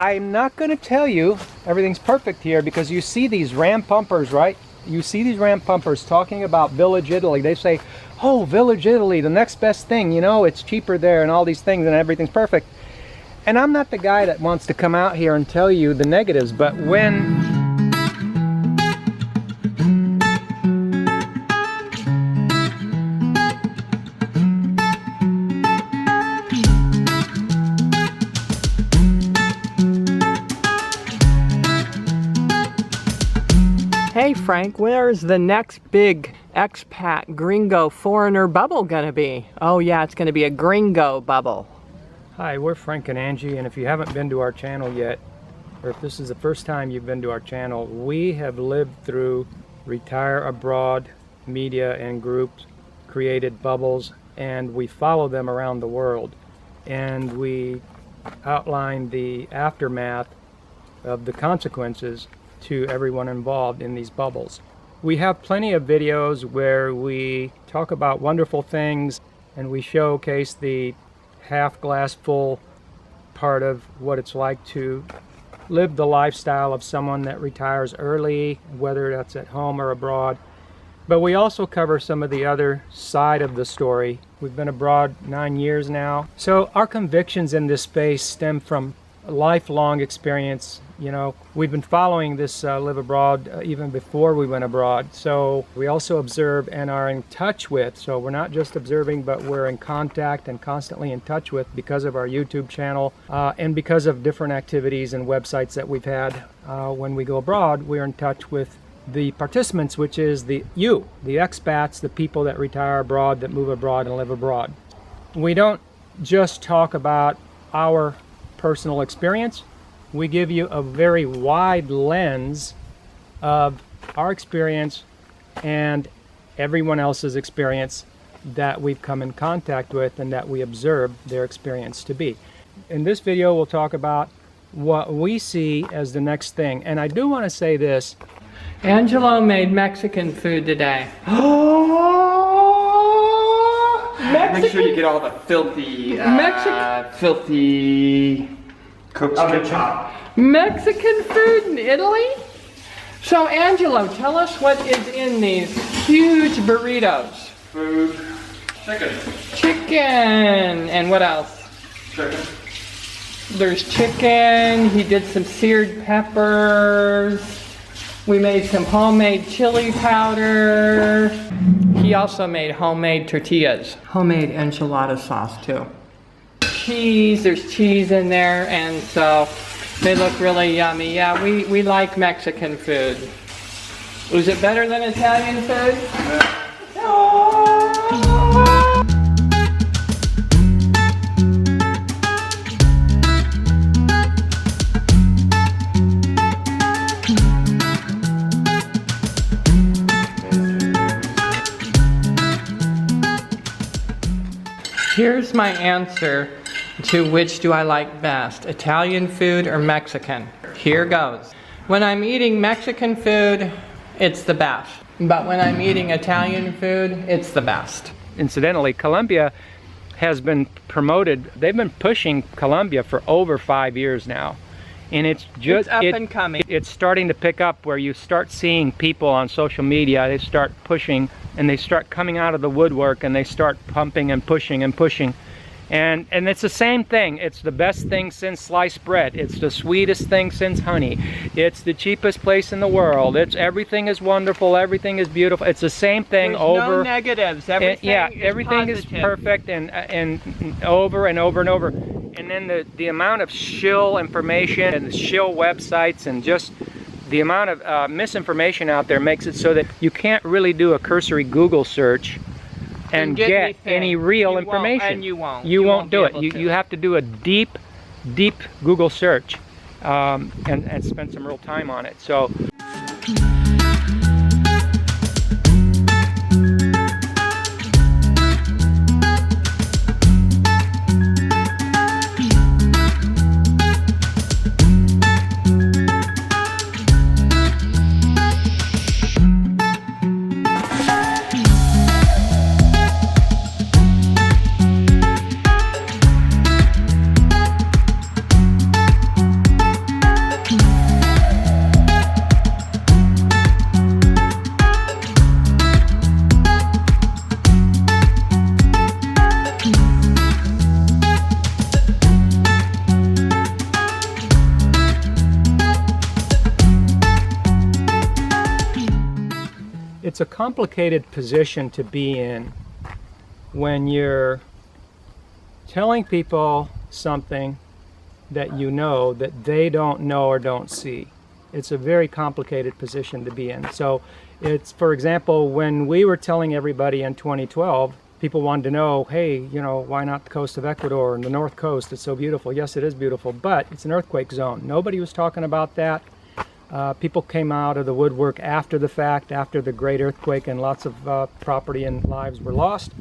I'm not going to tell you everything's perfect here because you see these ram pumpers, right? You see these ram pumpers talking about Village Italy. They say, oh, Village Italy, the next best thing, you know, it's cheaper there and all these things and everything's perfect. And I'm not the guy that wants to come out here and tell you the negatives, but when Hey Frank, where's the next big expat gringo foreigner bubble gonna be? Oh yeah, it's gonna be a gringo bubble. Hi, we're Frank and Angie, and if you haven't been to our channel yet, or if this is the first time you've been to our channel, we have lived through retire abroad media and groups, created bubbles, and we follow them around the world. And we outline the aftermath of the consequences to everyone involved in these bubbles. We have plenty of videos where we talk about wonderful things and we showcase the half glass full part of what it's like to live the lifestyle of someone that retires early, whether that's at home or abroad. But we also cover some of the other side of the story. We've been abroad 9 years now. So our convictions in this space stem from a lifelong experience. You know, we've been following this live abroad even before we went abroad. So we also observe and are in touch with. So we're not just observing, but we're in contact and constantly in touch with because of our YouTube channel and because of different activities and websites that we've had. When we go abroad, we're in touch with the participants, which is the expats, the people that retire abroad, that move abroad and live abroad. We don't just talk about our personal experience. We give you a very wide lens of our experience and everyone else's experience that we've come in contact with and that we observe their experience to be. In this video, we'll talk about what we see as the next thing. And I do want to say this. Angelo made Mexican food today. Make sure you get all the filthy, cooked chop. Mexican food in Italy? So Angelo, tell us what is in these huge burritos. Food. Chicken. Chicken. And what else? Chicken. There's chicken. He did some seared peppers. We made some homemade chili powder. He also made homemade tortillas. Homemade enchilada sauce too. Cheese, there's cheese in there, and so they look really yummy. Yeah, we like Mexican food. Was it better than Italian food? Yeah. Here's my answer to which do I like best, Italian food or Mexican. Here goes. When I'm eating Mexican food, it's the best. But when I'm eating Italian food, it's the best. Incidentally, Colombia has been promoted. They've been pushing Colombia for over 5 years now. And it's just up and coming. It's starting to pick up where you start seeing people on social media, they start pushing and they start coming out of the woodwork and they start pumping and pushing and pushing. And it's the same thing. It's the best thing since sliced bread. It's the sweetest thing since honey. It's the cheapest place in the world. It's everything is wonderful. Everything is beautiful. It's the same thing. There's over. No negatives. Everything everything is is positive. perfect and over and over and over. And then the amount of shill information and the shill websites and just the amount of misinformation out there makes it so that you can't really do a cursory Google search and get any real information. You won't do it. You have to do a deep Google search and spend some real time on it. So. it's a complicated position to be in when you're telling people something that you know that they don't know or don't see. It's a very complicated position to be in. So it's, for example, when we were telling everybody in 2012, people wanted to know, hey, you know, why not the coast of Ecuador and the north coast? It's so beautiful. Yes, it is beautiful, but it's an earthquake zone. Nobody was talking about that. People came out of the woodwork after the fact, after the great earthquake, and lots of property and lives were lost.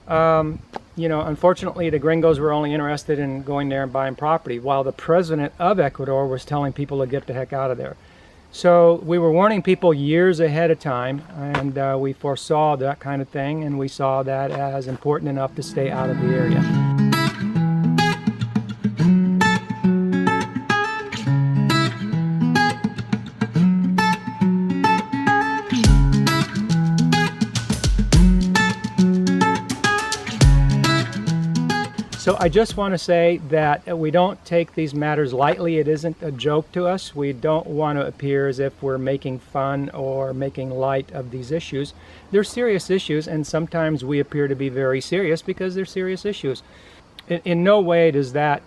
You know, unfortunately, the gringos were only interested in going there and buying property, while the president of Ecuador was telling people to get the heck out of there. So we were warning people years ahead of time, and we foresaw that kind of thing, and we saw that as important enough to stay out of the area. So I just want to say that we don't take these matters lightly. It isn't a joke to us. We don't want to appear as if we're making fun or making light of these issues. They're serious issues, and sometimes we appear to be very serious because they're serious issues. In no way does that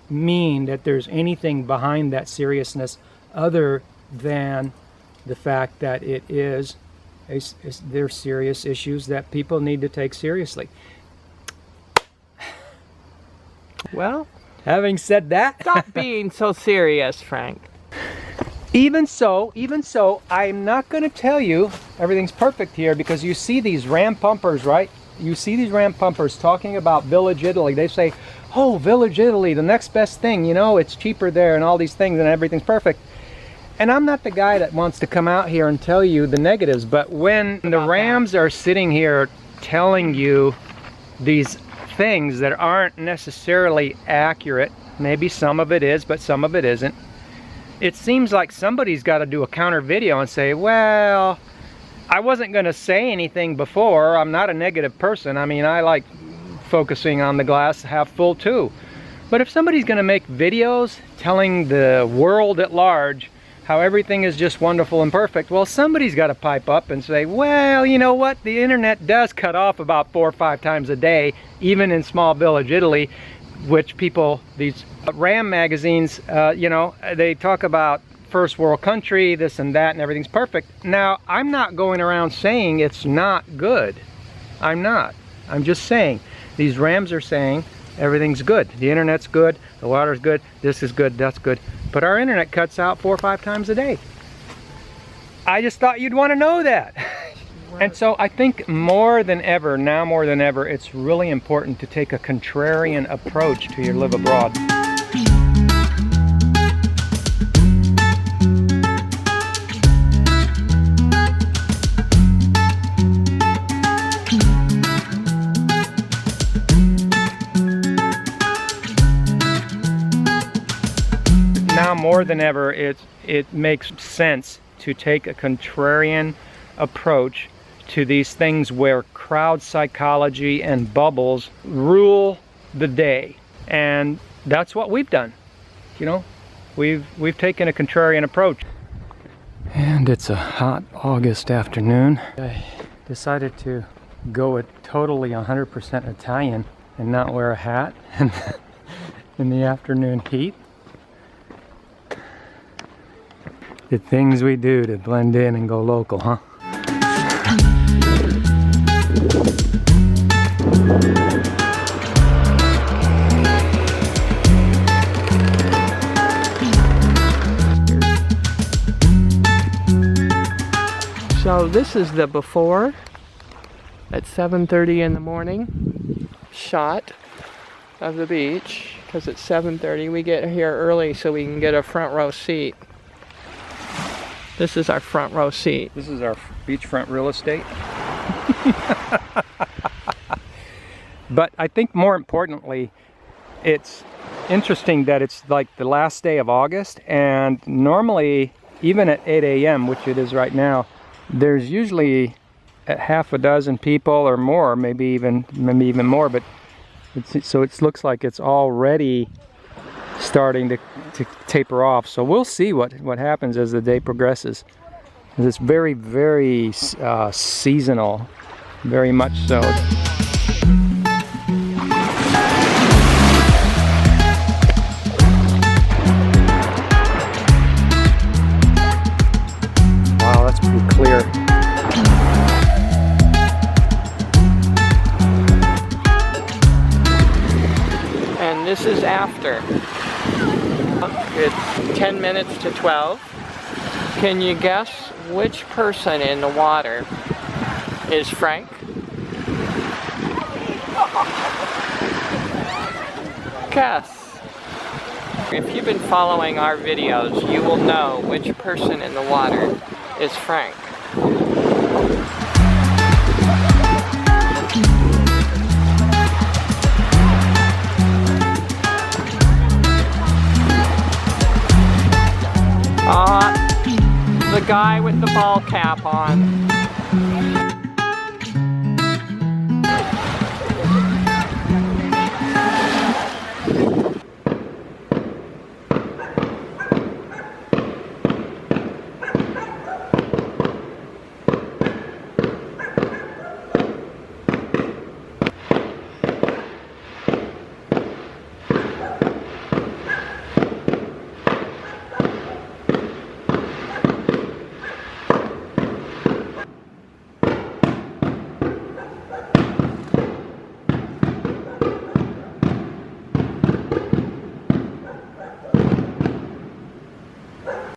mean that there's anything behind that seriousness other than the fact that it is they're serious issues that people need to take seriously. Well, having said that, stop being so serious, Frank. Even so, I'm not going to tell you everything's perfect here, because you see these ram pumpers, right? You see these ram pumpers talking about Village Italy. They say, oh, Village Italy, the next best thing, you know, it's cheaper there and all these things and everything's perfect. And I'm not the guy that wants to come out here and tell you the negatives, but when the Rams are sitting here telling you these things that aren't necessarily accurate, maybe some of it is, but some of it isn't, it seems like somebody's got to do a counter video and say, well, I wasn't going to say anything before. I'm not a negative person. I mean, I like focusing on the glass half full too. But if somebody's going to make videos telling the world at large how everything is just wonderful and perfect, well, somebody's got to pipe up and say, well, you know what, the internet does cut off about 4 or 5 times a day, even in small Village Italy, which people, these Ram magazines, you know, they talk about first world country, this and that, and everything's perfect. Now, I'm not going around saying it's not good. I'm not. I'm just saying, these Rams are saying everything's good. The internet's good, the water's good, this is good, that's good. But our internet cuts out 4 or 5 times a day. I just thought you'd want to know that. And so I think more than ever, now more than ever, it's really important to take a contrarian approach to your live abroad. Now more than ever, it makes sense to take a contrarian approach to these things where crowd psychology and bubbles rule the day. And that's what we've done. You know, we've taken a contrarian approach. And it's a hot August afternoon. I decided to go with totally 100% Italian and not wear a hat in the afternoon heat. The things we do to blend in and go local, huh? So this is the before at 7:30 in the morning shot of the beach, because it's 7:30. We get here early so we can get a front row seat. This is our front row seat. This is our beachfront real estate. But I think more importantly, it's interesting that it's like the last day of August, and normally, even at 8 a.m., which it is right now, there's usually half a dozen people or more, maybe even more, but so it looks like it's already starting to taper off. So we'll see what happens as the day progresses. It's very, very seasonal, very much so. Wow, that's pretty clear. And this is after. It's 10 minutes to 12. Can you guess which person in the water is Frank? Guess. If you've been following our videos, you will know which person in the water is Frank. The guy with the ball cap on.